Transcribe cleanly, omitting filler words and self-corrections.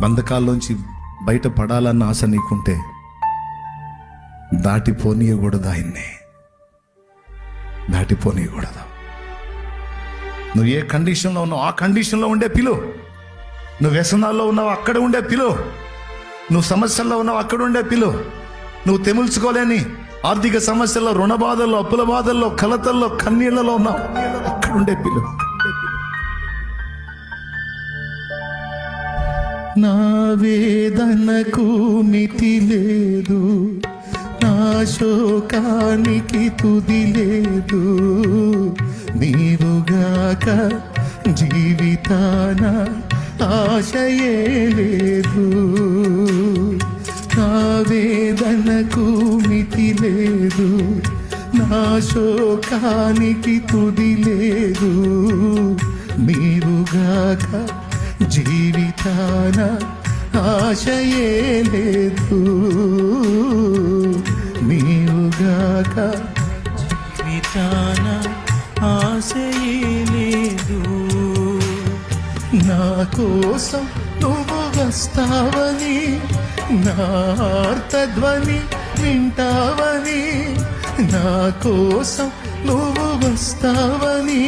బంధకాల్లోంచి బయట పడాలన్న ఆశ నీకుంటే దాటిపోనీయకూడదు, ఆయన్ని దాటిపోనీయకూడదు. నువ్వు ఏ కండిషన్లో ఉన్నావు ఆ కండిషన్లో ఉండే పిలు. నువ్వు వ్యసనాల్లో ఉన్నావు అక్కడ ఉండే పిలు. నువ్వు సమస్యల్లో ఉన్నావు అక్కడ ఉండే పిలు. నువ్వు తెముల్చుకోలేని ఆర్థిక సమస్యల్లో, రుణ బాధల్లో, అప్పుల బాధల్లో, కలతల్లో, కన్నీళ్లలో ఉన్నావు అక్కడ ఉండే పిలు. నా వేదనకు మితి లేదు, నా శోకానికి తుది లేదు, నీవుగాక జీవితాన ఆశయే లేదు. నా వేదనకు మితి లేదు, నా శోకానికి తుది లేదు, నీవుగాక జీవితాన ఆశయే లేదు, నీవుగాక జీవితాన ఆశయే లేదు. నా కోసం నువ్వు వస్తావని, నా ఆర్తధ్వని వింటావని, నా కోసం నువ్వు వస్తావని.